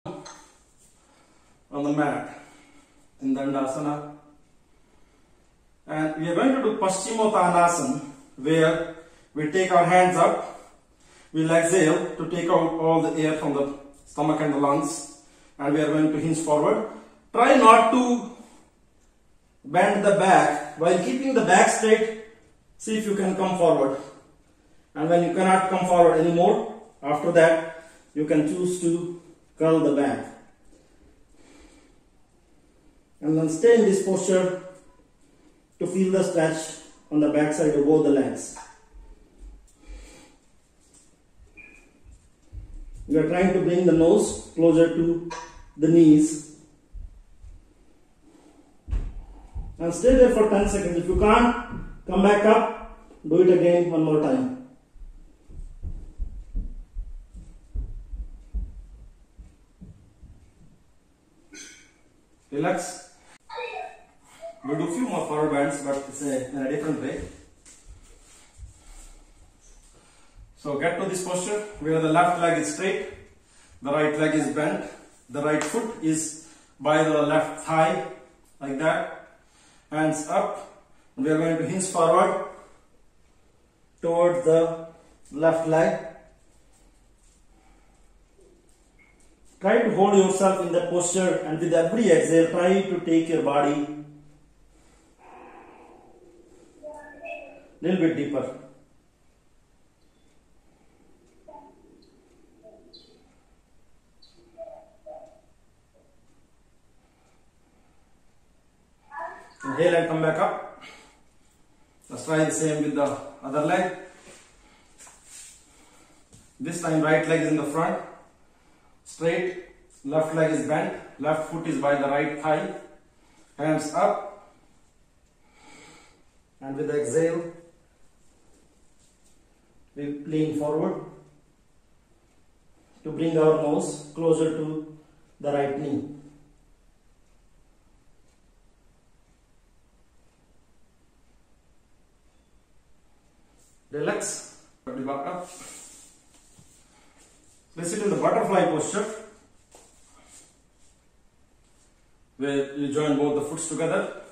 on the mat in Dandasana, and we are going to do Paschimottanasana, where we take our hands up, we'll exhale to take out all the air from the stomach and the lungs, and we are going to hinge forward. Try not to bend the back. While keeping the back straight, see if you can come forward, and when you cannot come forward anymore, after that you can choose to curl the back, and then stay in this posture to feel the stretch on the back side of both the legs. We are trying to bring the nose closer to the knees, and stay there for 10 seconds. If you can't, come back up, do it again one more time. Relax. We'll do a few more forward bends, but it's in a different way. So get to this posture where the left leg is straight, the right leg is bent, the right foot is by the left thigh, like that. Hands up. We are going to hinge forward towards the left leg. Try to hold yourself in that posture, and with every exhale, try to take your body a little bit deeper. Inhale and come back up. Let's try the same with the other leg. This time right leg is in the front, straight, left leg is bent, left foot is by the right thigh. Hands up, and with the exhale, we lean forward to bring our nose closer to the right knee. Relax, body back up. Let's sit in the butterfly posture, where you join both the foots together,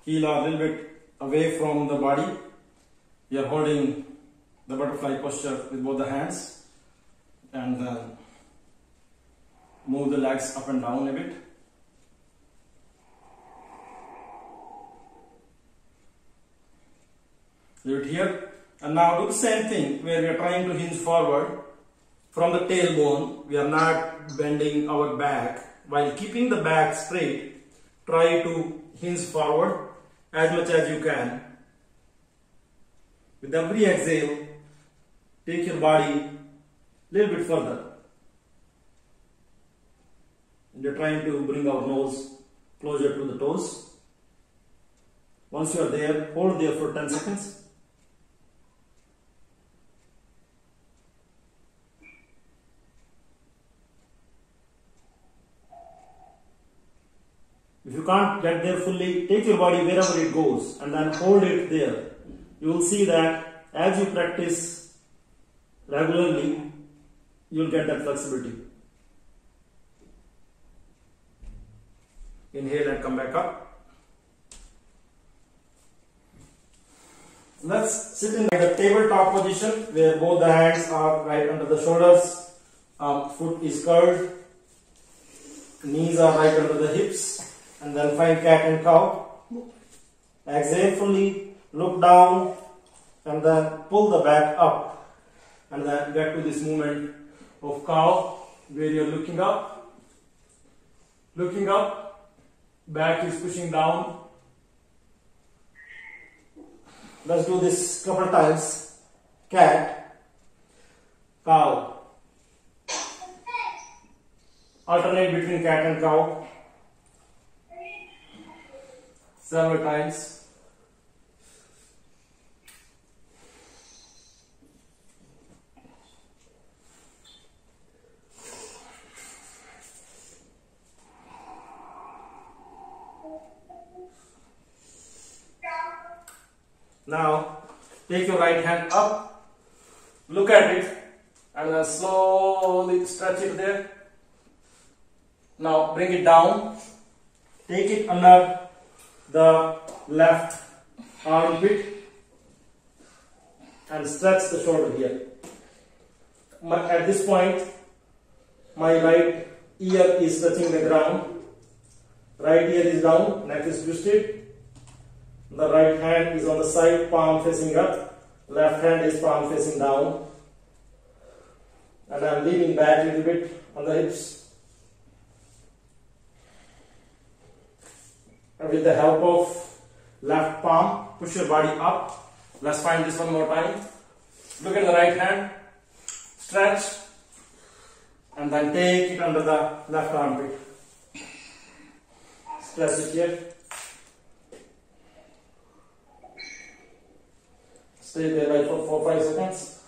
heel are a little bit away from the body. We are holding the butterfly posture with both the hands, and then move the legs up and down a bit. Leave it here. And now do the same thing where we are trying to hinge forward from the tailbone. We are not bending our back. While keeping the back straight, try to hinge forward as much as you can. With every exhale, take your body a little bit further. And you're trying to bring our nose closer to the toes. Once you are there, hold there for 10 seconds. If you can't get there fully, take your body wherever it goes and then hold it there. You will see that as you practice regularly, you will get that flexibility. Inhale and come back up. Let's sit in the tabletop position where both the hands are right under the shoulders, foot is curled, knees are right under the hips. And then find cat and cow. Exhale fully, look down, and then pull the back up. And then get to this movement of cow, where you're looking up, back is pushing down. Let's do this couple times. Cat, cow. Alternate between cat and cow. Several times. Now, take your right hand up, look at it, and then slowly stretch it there. Now bring it down. Take it under the left armpit and stretch the shoulder here. At this point, my right ear is touching the ground. Right ear is down, neck is twisted. The right hand is on the side, palm facing up. Left hand is palm facing down. And I am leaning back a little bit on the hips. And with the help of left palm, push your body up. Let's find this one more time. Look at the right hand. Stretch. And then take it under the left armpit. Stretch it here. Stay there like for 4-5 seconds.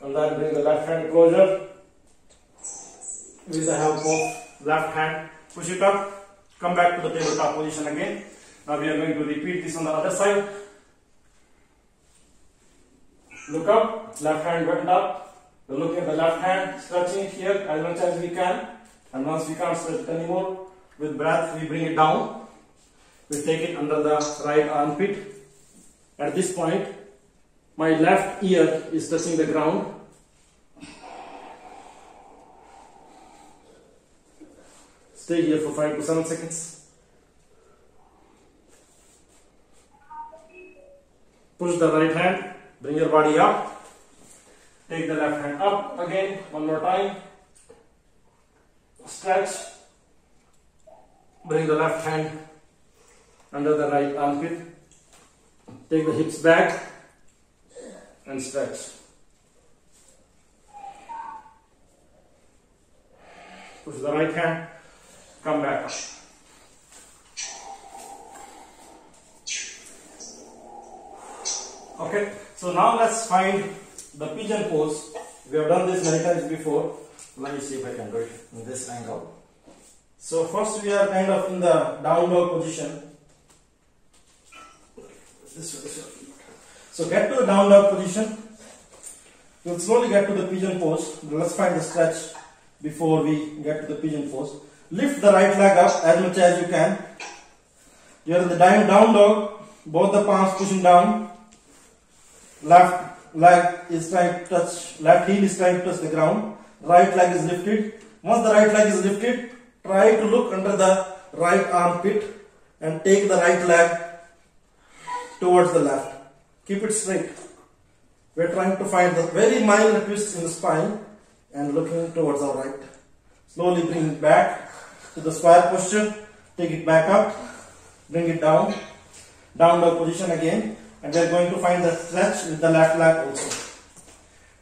And then bring the left hand closer. With the help of left hand, push it up. Come back to the tabletop position again. Now we are going to repeat this on the other side. Look up, left hand went up. We look at the left hand, stretching it here as much as we can. And once we can't stretch it anymore, with breath we bring it down. We take it under the right armpit. At this point, my left ear is touching the ground. Stay here for 5 to 7 seconds. Push the right hand, bring your body up. Take the left hand up again, one more time. Stretch. Bring the left hand under the right armpit. Take the hips back and stretch. Push the right hand, come back up. Okay, so now let's find the pigeon pose. We have done this many times before. Let me see if I can do it in this angle. So first we are kind of in the down dog position. This way. So get to the down dog position. We'll slowly get to the pigeon pose. Let's find the stretch before we get to the pigeon pose. Lift the right leg up as much as you can. You are in the down dog. Both the palms pushing down. Left leg is trying to touch, left heel is trying to touch the ground. Right leg is lifted. Once the right leg is lifted, try to look under the right armpit and take the right leg towards the left. Keep it straight. We are trying to find the very mild twist in the spine and looking towards our right. Slowly bring it back to the square posture. Take it back up. Bring it down. Down dog position again. And we are going to find the stretch with the left leg also.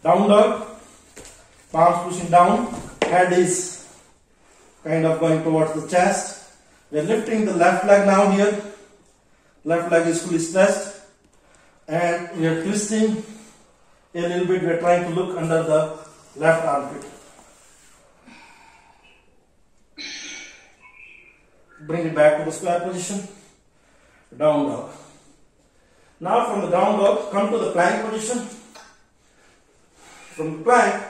Down dog. Palms pushing down. Head is kind of going towards the chest. We are lifting the left leg now here. Left leg is fully stretched. And we are twisting a little bit. We are trying to look under the left armpit. Bring it back to the square position. Down dog. Now from the down dog, come to the plank position. From the plank,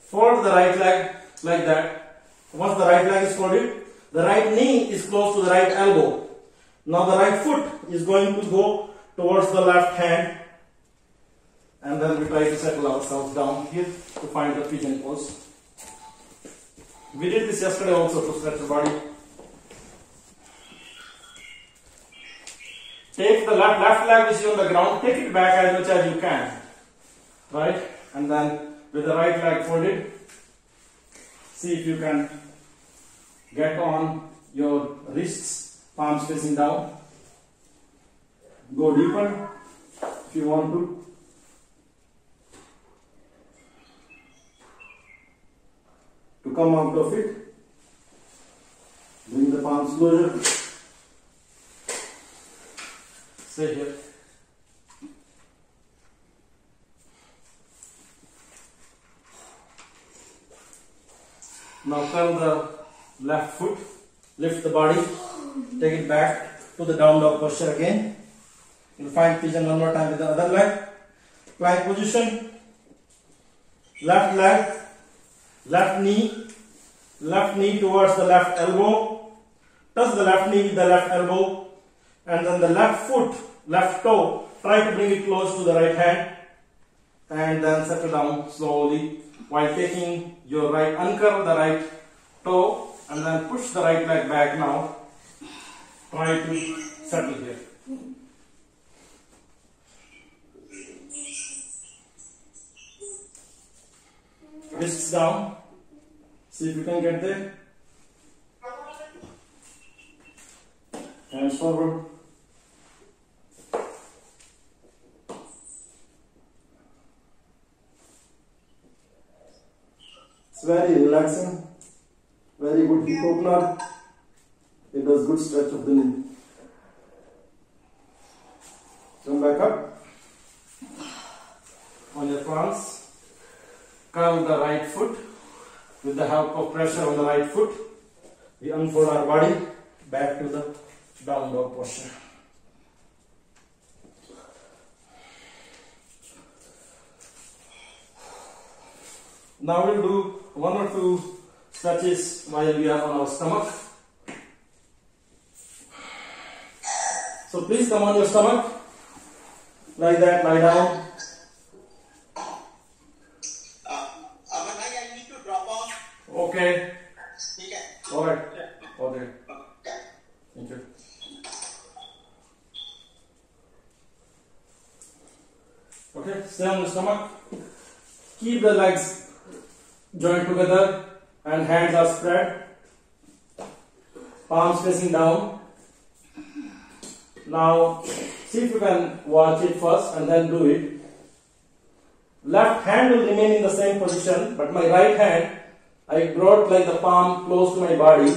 fold the right leg like that. Once the right leg is folded, the right knee is close to the right elbow. Now the right foot is going to go towards the left hand. And then we try to settle ourselves down here to find the pigeon pose. We did this yesterday also to stretch the body. Take the left leg which is on the ground, take it back as much as you can. Right? And then with the right leg folded, see if you can get on your wrists, palms facing down. Go deeper if you want to. To come out of it, bring the palms closer. Stay here. Now curl the left foot, lift the body, take it back to the down dog posture again. You'll find pigeon one more time with the other leg. Plank position, left leg, left knee left knee towards the left elbow, touch the left knee with the left elbow, and then the left foot, left toe, try to bring it close to the right hand, and then settle down slowly while taking your right, uncurl the right toe, and then push the right leg back now. Try to settle here. Wrists down. See if you can get there. Hands forward. It's very relaxing. Very good hip opener. It does good stretch of the knee. Come back up. On your planks. Curl the right foot. With the help of pressure on the right foot, we unfold our body back to the down dog posture. Now we'll do 1 or 2 stretches while we are on our stomach. So please come on your stomach, like that, lie down. Okay. Alright. Okay. Thank you. Okay, stay on the stomach. Keep the legs joined together and hands are spread. Palms facing down. Now, see if you can watch it first and then do it. Left hand will remain in the same position, but my right hand, I brought like the palm close to my body,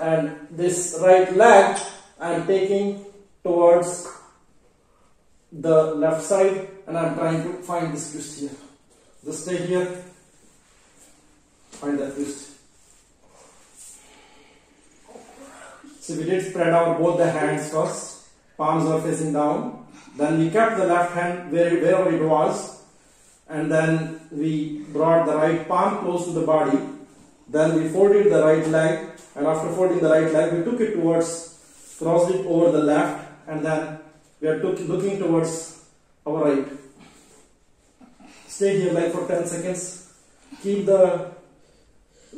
and this right leg I am taking towards the left side, and I am trying to find this twist here. Just stay here, find that twist. So we did spread out both the hands first, palms are facing down, then we kept the left hand wherever it was, and then we brought the right palm close to the body. Then we folded the right leg, and after folding the right leg, we took it towards, crossed it over the left, and then we are looking towards our right. Stay here like for 10 seconds. Keep the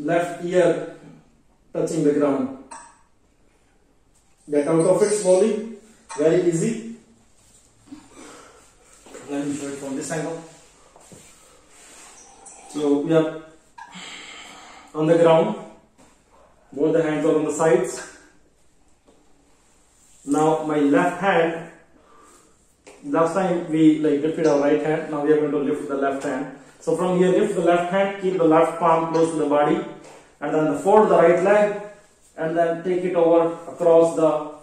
left ear touching the ground. Get out of it slowly, very easy. Let me show it from this angle. So we are on the ground, both the hands are on the sides. Now my left hand, last time we lifted our right hand, now we are going to lift the left hand. So from here, lift the left hand, keep the left palm close to the body, and then fold the right leg, and then take it over across the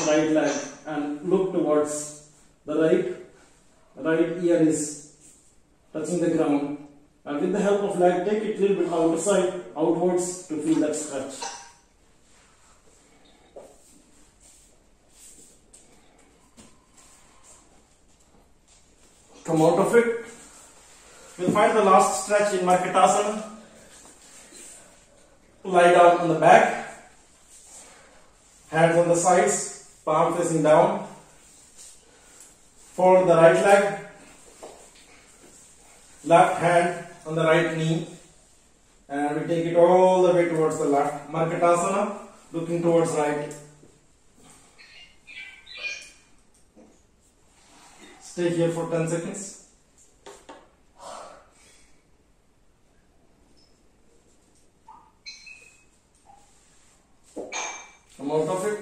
right leg and look towards the right. Right ear is touching the ground, and with the help of leg, take it a little bit outside, outwards to feel that stretch. Come out of it. We'll find the last stretch in Markatasana. Lie down on the back, hands on the sides, palm facing down. Fold the right leg, left hand on the right knee, and we take it all the way towards the left. Markatasana, looking towards right. Stay here for 10 seconds. Come out of it.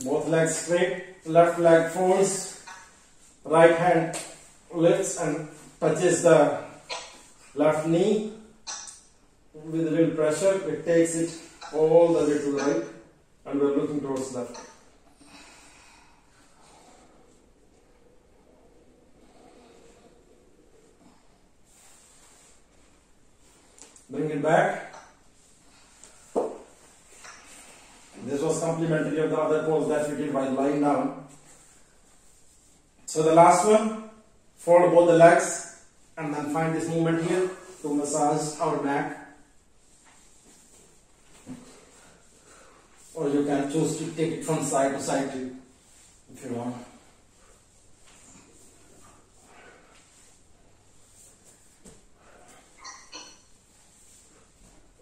Both legs straight, left leg folds, right hand lifts and touches the left knee. With a little pressure, it takes it all the way to the right, and we are looking towards left. Bring it back. This was complementary of the other pose that we did while lying down. So the last one, fold both the legs, and then find this movement here to massage our back. Or you can choose to take it from side to side too, if you want.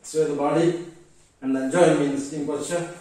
Sway the body and then join me in the sitting posture.